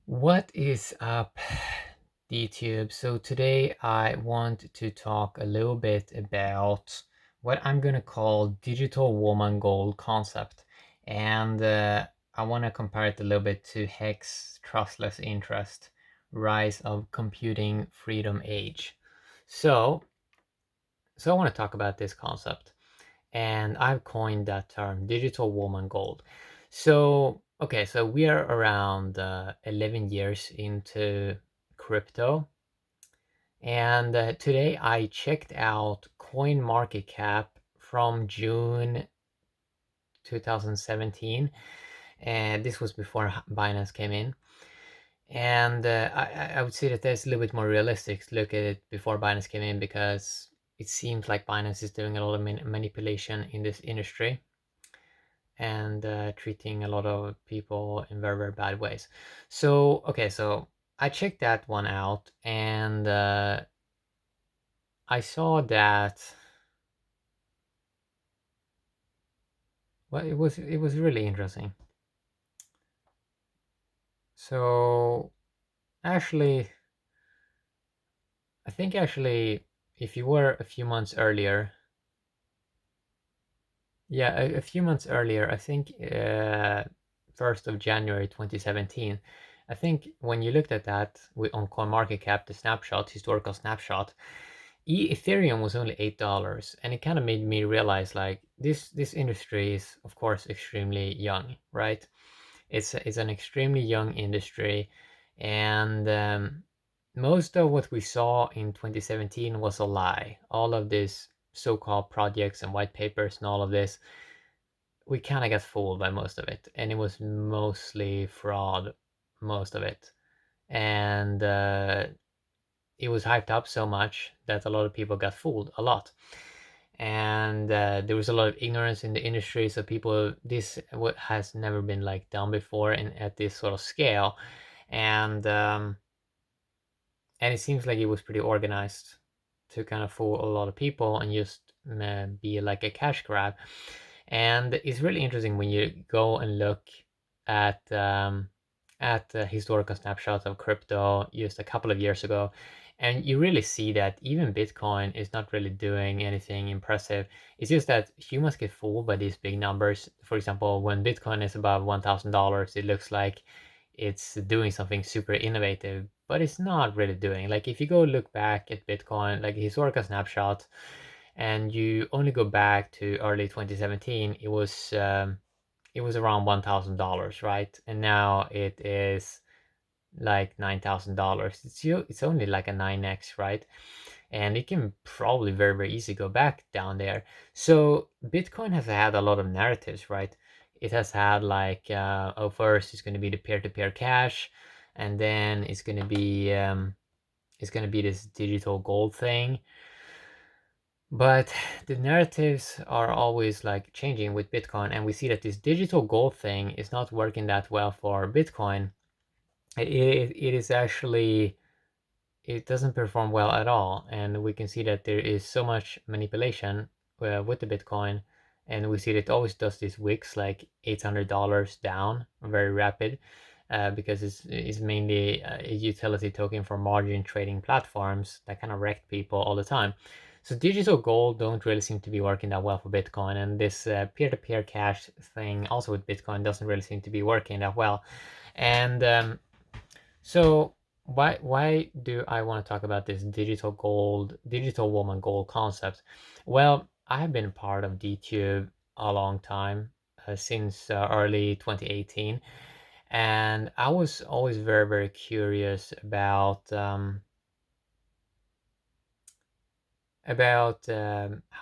What is up, DTube? So today I want to talk a little bit about what I'm gonna call digital woman gold concept, and I want to compare it a little bit to Hex trustless interest, rise of computing freedom age. So, so I want to talk about this concept, and I've coined that term digital woman gold. So, okay, so we are around 11 years into crypto, and today I checked out coin market cap from June 2017, and this was before Binance came in. And I would say that there's a little bit more realistic to look at it before Binance came in, because it seems like Binance is doing a lot of manipulation in this industry and treating a lot of people in very, very bad ways. So, okay, so I checked that one out, and I saw that, well, it was really interesting. So actually, I think actually, if you were a few months earlier, yeah, a few months earlier, I think 1st of January 2017, I think when you looked at that on CoinMarketCap, the snapshot, historical snapshot, Ethereum was only $8, and it kind of made me realize, like, this industry is of course extremely young, right? It's an extremely young industry, and most of what we saw in 2017 was a lie. All of this so-called projects and white papers and all of this, we kind of got fooled by most of it, and it was mostly fraud, most of it. And it was hyped up so much that a lot of people got fooled a lot. And there was a lot of ignorance in the industry, so people, this what has never been like done before in at this sort of scale. And um, and it seems like it was pretty organized to kind of fool a lot of people and just be like a cash grab. And it's really interesting when you go and look at historical snapshots of crypto just a couple of years ago, and you really see that even Bitcoin is not really doing anything impressive. It's just that humans get fooled by these big numbers. For example, when Bitcoin is above $1,000, it looks like it's doing something super innovative, but it's not really doing. Like, if you go look back at Bitcoin, like a historical snapshot, and you only go back to early 2017, it was around $1,000, right? And now it is like $9,000. It's only like a 9x, right? And it can probably very, very easily go back down there. So Bitcoin has had a lot of narratives, right? It has had like, oh, first it's going to be the peer-to-peer cash, and then it's going to be this digital gold thing. But the narratives are always like changing with Bitcoin, and we see that this digital gold thing is not working that well for Bitcoin. It is actually, it doesn't perform well at all, and we can see that there is so much manipulation with the Bitcoin, and we see that it always does these wicks like $800 down, very rapid, because it's mainly a utility token for margin trading platforms that kind of wreck people all the time. So digital gold don't really seem to be working that well for Bitcoin, and this peer-to-peer cash thing also with Bitcoin doesn't really seem to be working that well. And so why do I want to talk about this digital woman gold concept? Well, I have been part of DTube a long time, since early 2018, and I was always very, very curious about how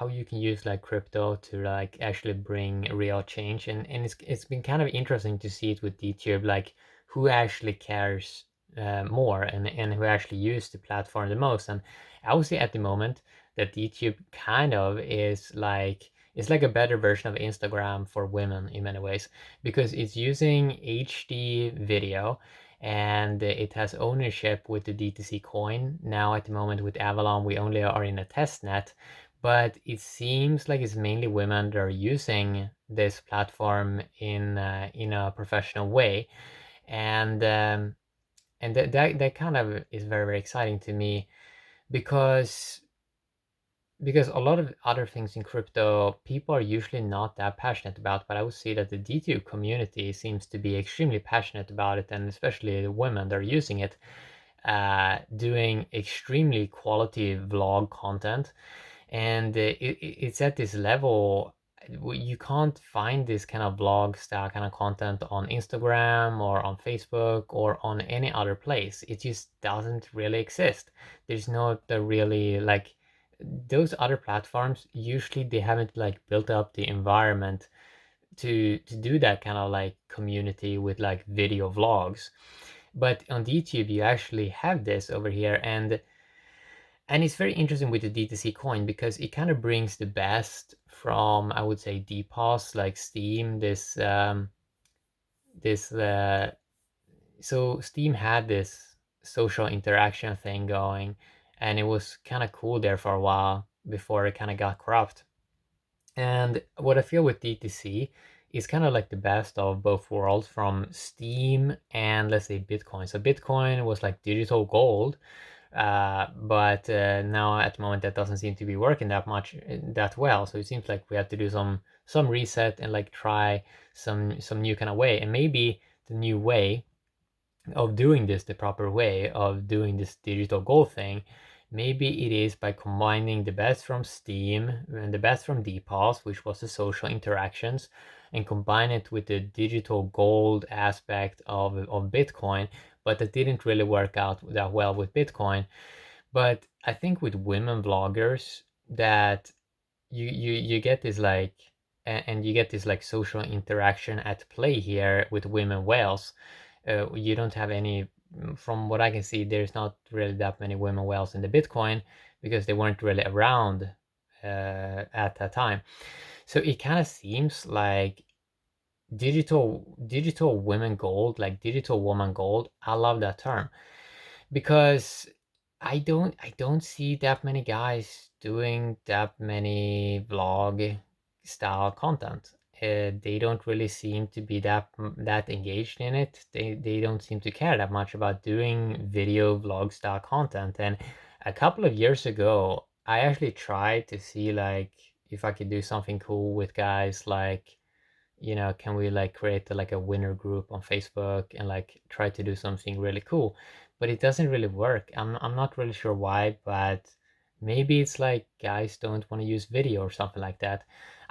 you can use like crypto to like actually bring real change, and it's been kind of interesting to see it with DTube, like who actually cares more, and who actually use the platform the most. And I would say at the moment that DTube kind of is like, it's like a better version of Instagram for women in many ways, because it's using HD video, and it has ownership with the DTC coin. Now at the moment with Avalon, we only are in a test net, but it seems like it's mainly women that are using this platform in a professional way. And and that kind of is very, very exciting to me, because a lot of other things in crypto people are usually not that passionate about, but I would say that the DTU community seems to be extremely passionate about it, and especially the women that are using it, doing extremely quality vlog content. And it's at this level, you can't find this kind of vlog style kind of content on Instagram or on Facebook or on any other place. It just doesn't really exist. There's not the really like, those other platforms usually they haven't like built up the environment to do that kind of like community with like video vlogs. But on YouTube you actually have this over here, and it's very interesting with the DTC coin because it kind of brings the best from, I would say, DPoS, like Steam. This so Steam had this social interaction thing going, and it was kind of cool there for a while before it kind of got corrupt. And what I feel with DTC is kind of like the best of both worlds from Steam and, let's say, Bitcoin. So Bitcoin was like digital gold, but now at the moment that doesn't seem to be working that much that well. So it seems like we have to do some reset and like try some new kind of way. And maybe the new way of doing this, the proper way of doing this digital gold thing, maybe it is by combining the best from Steam and the best from DPoS, which was the social interactions, and combine it with the digital gold aspect of Bitcoin. But that didn't really work out that well with Bitcoin. But I think with women vloggers, that you get this like, and you get this like social interaction at play here with women whales. You don't have any, from what I can see, there's not really that many women whales in the Bitcoin because they weren't really around at that time. So it kind of seems like digital women gold, like digital woman gold. I love that term because I don't see that many guys doing that many vlog style content. They don't really seem to be that engaged in it. They don't seem to care that much about doing video vlog style content. And a couple of years ago, I actually tried to see like if I could do something cool with guys, like, can we like create like a winner group on Facebook and like try to do something really cool? But it doesn't really work. I'm not really sure why, but maybe it's like guys don't want to use video or something like that.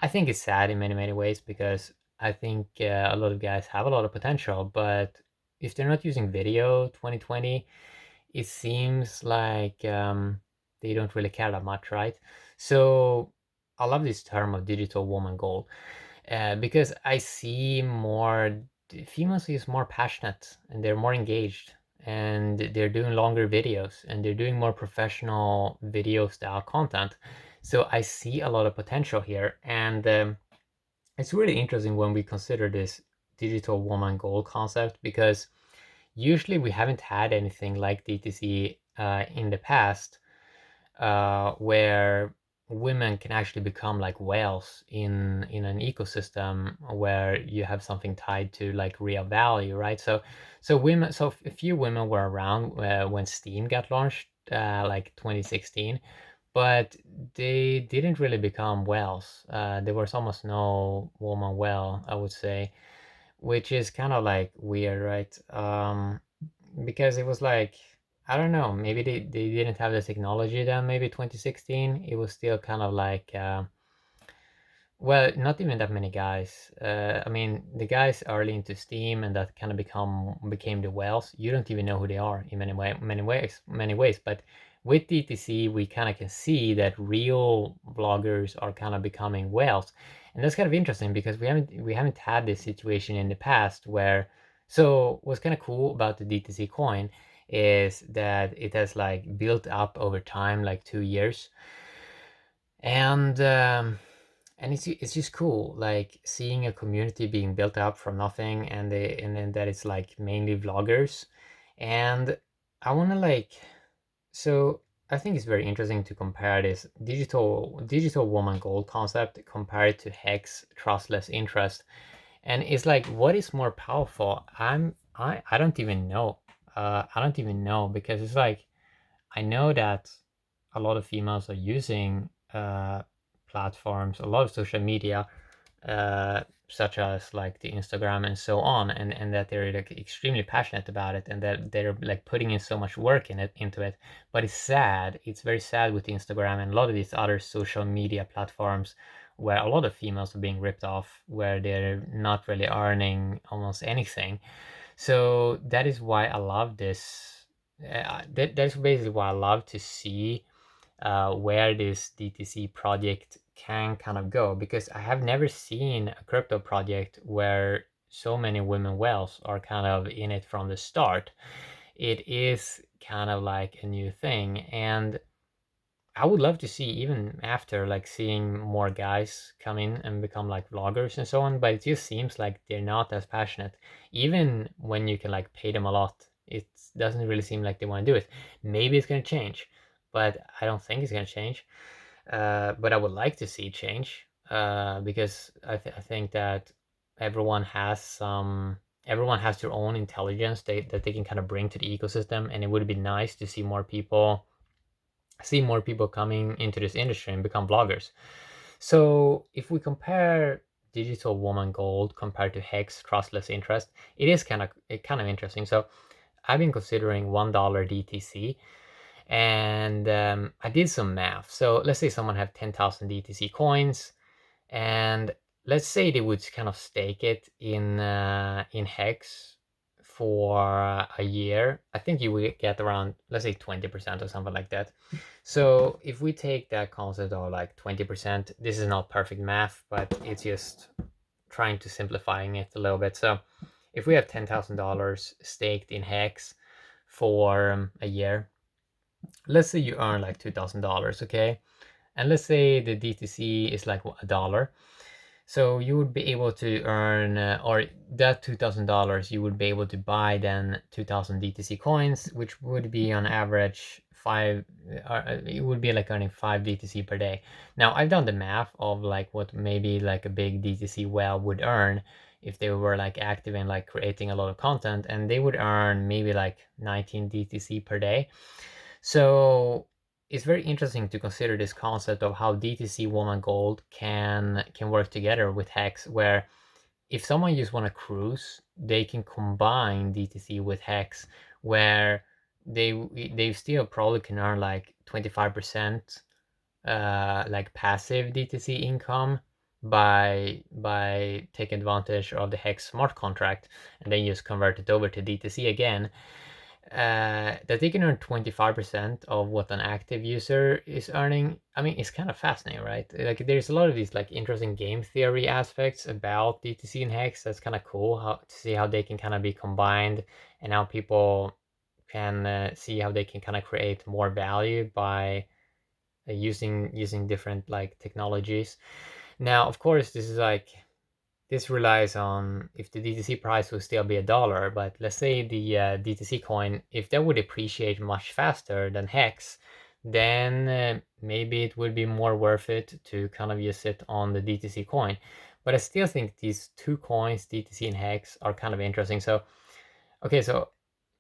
I think it's sad in many, many ways because I think a lot of guys have a lot of potential, but if they're not using video 2020, it seems like they don't really care that much, right? So I love this term of digital woman goal, because I see more females is more passionate and they're more engaged and they're doing longer videos and they're doing more professional video style content. So I see a lot of potential here, and it's really interesting when we consider this digital woman goal concept because usually we haven't had anything like DTC in the past, where women can actually become like whales in an ecosystem where you have something tied to like real value, right? So a few women were around when Steam got launched, like 2016, but they didn't really become whales. There was almost no woman whale, I would say, which is kind of like weird, right? Because it was like, I don't know, maybe they didn't have the technology then, maybe 2016. It was still kind of like, well, not even that many guys. I mean, the guys early into Steam and that kind of became the whales. You don't even know who they are in many ways. But with DTC, we kind of can see that real vloggers are kind of becoming whales, and that's kind of interesting because we haven't had this situation in the past where. So what's kind of cool about the DTC coin is that it has like built up over time, like 2 years, and it's just cool, like seeing a community being built up from nothing, and then that it's like mainly vloggers. And I want to like, so I think it's very interesting to compare this digital woman gold concept compared to Hex trustless interest. And it's like, what is more powerful? I don't even know. I don't even know, because it's like I know that a lot of females are using platforms, a lot of social media, such as like the Instagram and so on, and that they're like extremely passionate about it, and that they're like putting in so much work into it. But it's sad. It's very sad with Instagram and a lot of these other social media platforms where a lot of females are being ripped off, where they're not really earning almost anything. So that is why I love this. That's basically why I love to see where this DTC project can kind of go, because I have never seen a crypto project where so many women whales are kind of in it from the start. It is kind of like a new thing, and I would love to see, even after like seeing more guys come in and become like vloggers and so on, but it just seems like they're not as passionate. Even when you can like pay them a lot, it doesn't really seem like they want to do it. Maybe it's going to change, but I don't think it's going to change. But I would like to see change, because I think that everyone has some everyone has their own intelligence that they can kind of bring to the ecosystem, and it would be nice to see more people coming into this industry and become vloggers. So if we compare Digital Woman Gold compared to Hex Trustless Interest, it kind of interesting. So I've been considering $1 DTC, and I did some math. So let's say someone have 10,000 DTC coins, and let's say they would kind of stake it in Hex for a year. I think you would get around, let's say, 20% or something like that. So if we take that concept of like 20%, this is not perfect math, but it's just trying to simplifying it a little bit. So if we have $10,000 staked in Hex for a year, let's say you earn like $2,000, okay? And let's say the DTC is like a dollar. So you would be able to earn, or that $2,000, you would be able to buy then 2,000 DTC coins, which would be on average it would be like earning 5 DTC per day. Now I've done the math of like what maybe like a big DTC whale would earn if they were like active in like creating a lot of content, and they would earn maybe like 19 DTC per day. So it's very interesting to consider this concept of how DTC Woman Gold can work together with Hex, where if someone just want to cruise, they can combine DTC with Hex, where they still probably can earn like 25% like passive DTC income by taking advantage of the Hex smart contract, and then just convert it over to DTC again. That they can earn 25% of what an active user is earning. I mean, it's kind of fascinating, right? Like, there's a lot of these like interesting game theory aspects about DTC and Hex. That's kind of cool to see how they can kind of be combined, and how people can see how they can kind of create more value by using different like technologies. Now, of course, this relies on if the DTC price will still be a dollar, but let's say the DTC coin, if that would appreciate much faster than Hex, then maybe it would be more worth it to kind of use it on the DTC coin. But I still think these two coins, DTC and Hex, are kind of interesting. So, okay, so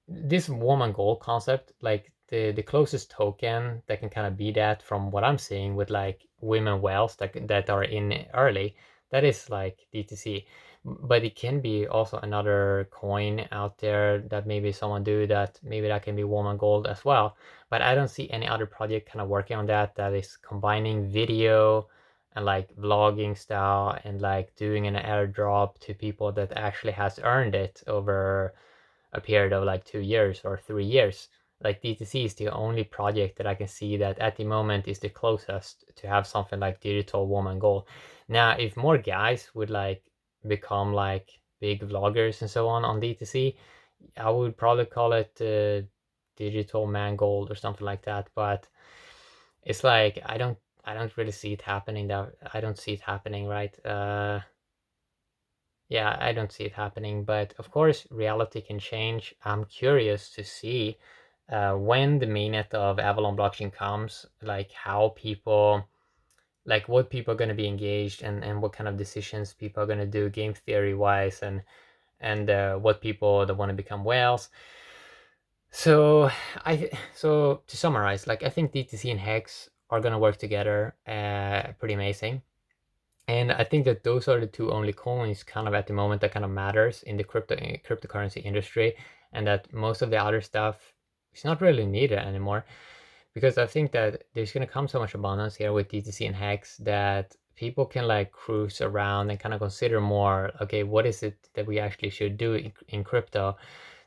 this woman gold concept, like the closest token that can kind of be that from what I'm seeing with like women whales that are in early, that is like DTC. But it can be also another coin out there that maybe someone do that, maybe that can be woman gold as well. But I don't see any other project kind of working on that is combining video and like vlogging style and like doing an airdrop to people that actually has earned it over a period of like 2 years or 3 years. Like DTC is the only project that I can see that at the moment is the closest to have something like Digital Woman Gold. Now, if more guys would like become like big vloggers and so on DTC, I would probably call it Digital Man Gold or something like that. But it's like I don't really see it happening. That I don't see it happening, right? Yeah, I don't see it happening, but of course, reality can change. I'm curious to see when the mainnet of Avalon blockchain comes, like how people, like what people are going to be engaged and what kind of decisions people are going to do game theory wise, and what people that want to become whales. So so to summarize, like I think DTC and Hex are gonna work together, pretty amazing. And I think that those are the two only coins kind of at the moment that kind of matters in the cryptocurrency industry, and that most of the other stuff is not really needed anymore. Because I think that there's gonna come so much abundance here with DTC and Hex that people can like cruise around and kind of consider more, okay, what is it that we actually should do in crypto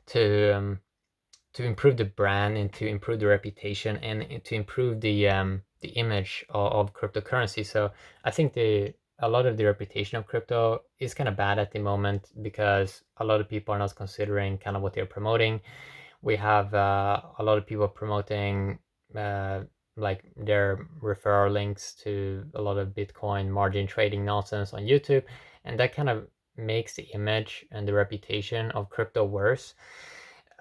to to improve the brand and to improve the reputation and to improve the image of cryptocurrency. So I think the a lot of the reputation of crypto is kind of bad at the moment because a lot of people are not considering kind of what they're promoting. We have a lot of people promoting uh, like their referral links to a lot of Bitcoin margin trading nonsense on YouTube, and that kind of makes the image and the reputation of crypto worse.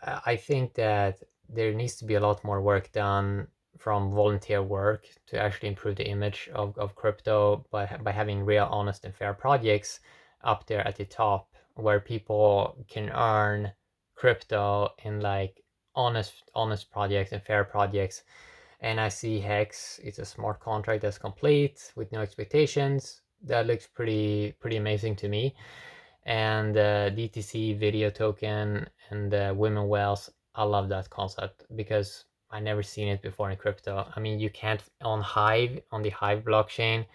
I think that there needs to be a lot more work done from volunteer work to actually improve the image of crypto by having real, honest, and fair projects up there at the top where people can earn crypto in like honest projects and fair projects. And I see Hex, it's a smart contract that's complete with no expectations. That looks pretty amazing to me. And DTC video token and women whales, I love that concept because I never seen it before in crypto. I mean, you can't on the Hive blockchain.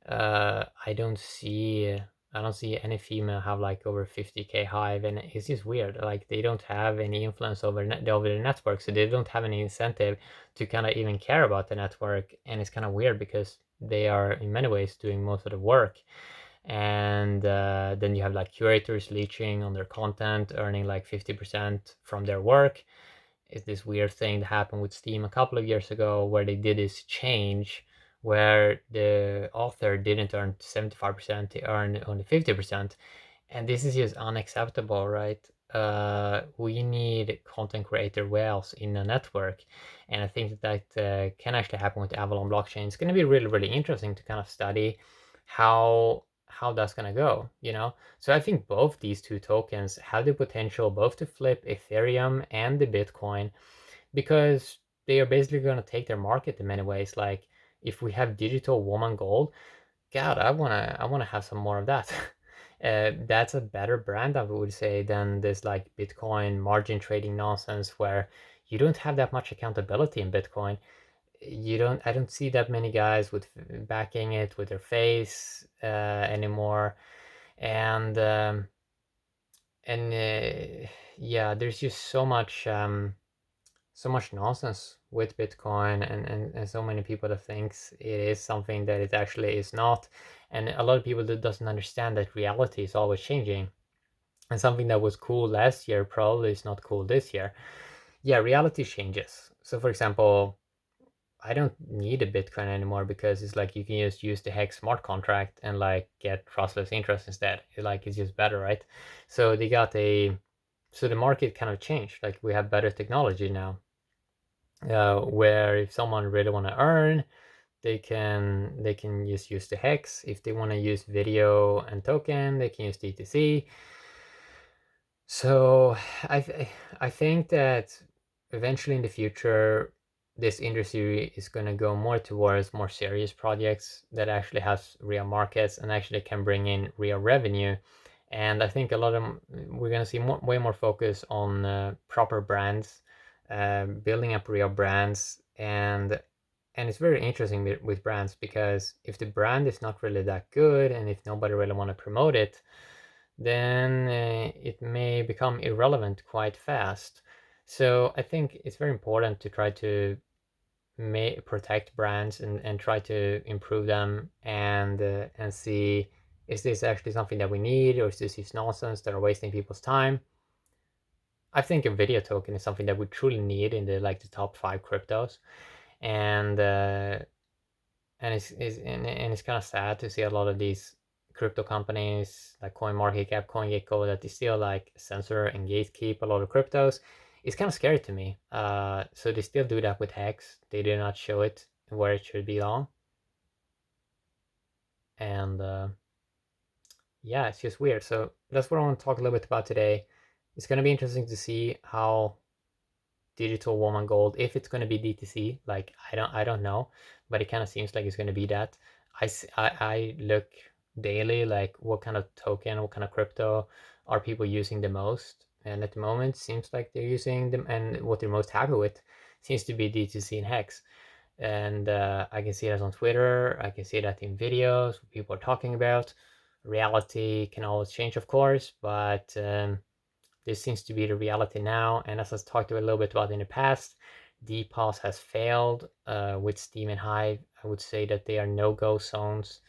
I don't see any female have like over 50k Hive, and it's just weird. Like they don't have any influence over the network, so they don't have any incentive to kind of even care about the network, and it's kind of weird because they are in many ways doing most of the work. And then you have like curators leeching on their content, earning like 50% from their work. It's this weird thing that happened with Steam a couple of years ago where they did this change where the author didn't earn 75%, they earned only 50. And this is just unacceptable, right? We need content creator whales in a network, and I think that can actually happen with Avalon blockchain. It's going to be really interesting to kind of study how that's going to go, you know. So I think both these two tokens have the potential both to flip Ethereum and the Bitcoin because they are basically going to take their market in many ways. Like if we have digital woman gold, God, I wanna have some more of that. That's a better brand, I would say, than this like Bitcoin margin trading nonsense where you don't have that much accountability in Bitcoin. I don't see that many guys with backing it with their face anymore, and and yeah, there's just so much nonsense with Bitcoin and so many people that thinks it is something that it actually is not. And a lot of people that doesn't understand that reality is always changing. And something that was cool last year probably is not cool this year. Yeah, reality changes. So for example, I don't need a Bitcoin anymore because it's like you can just use the Hex smart contract and like get trustless interest instead. It's just better, right? So they got a so the market kind of changed. Like we have better technology now where if someone really want to earn, they can just use the hex. If they want to use video and token, they can use DTC. So I think that eventually in the future, this industry is going to go more towards more serious projects that actually has real markets and actually can bring in real revenue. And I think a lot of we're going to see way more focus on proper brands, building up real brands, and it's very interesting with brands because if the brand is not really that good and if nobody really want to promote it, then it may become irrelevant quite fast. So I think it's very important to try to protect brands and try to improve them and see, is this actually something that we need or is this just nonsense that are wasting people's time? I think a video token is something that we truly need in the top 5 cryptos, and and it's kind of sad to see a lot of these crypto companies like CoinMarketCap, CoinGecko that they still like censor and gatekeep a lot of cryptos. It's kind of scary to me. So they still do that with Hex. They do not show it where it should belong, and yeah, it's just weird. So that's what I want to talk a little bit about today. It's going to be interesting to see how digital woman gold. If it's going to be DTC, like I don't know, but it kind of seems like it's going to be that. I look daily like what kind of token, what kind of crypto are people using the most, and at the moment seems like they're using them, and what they're most happy with seems to be DTC and Hex. And I can see that on Twitter. I can see that in videos what people are talking about. Reality can always change, of course, but this seems to be the reality now. And as I talked a little bit about in the past, DPoS has failed with Steam and Hive. I would say that they are no-go zones.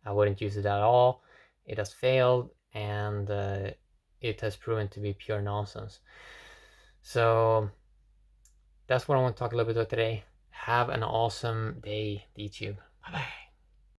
I wouldn't use it at all. It has failed, and it has proven to be pure nonsense. So that's what I want to talk a little bit about today. Have an awesome day, YouTube. Bye bye.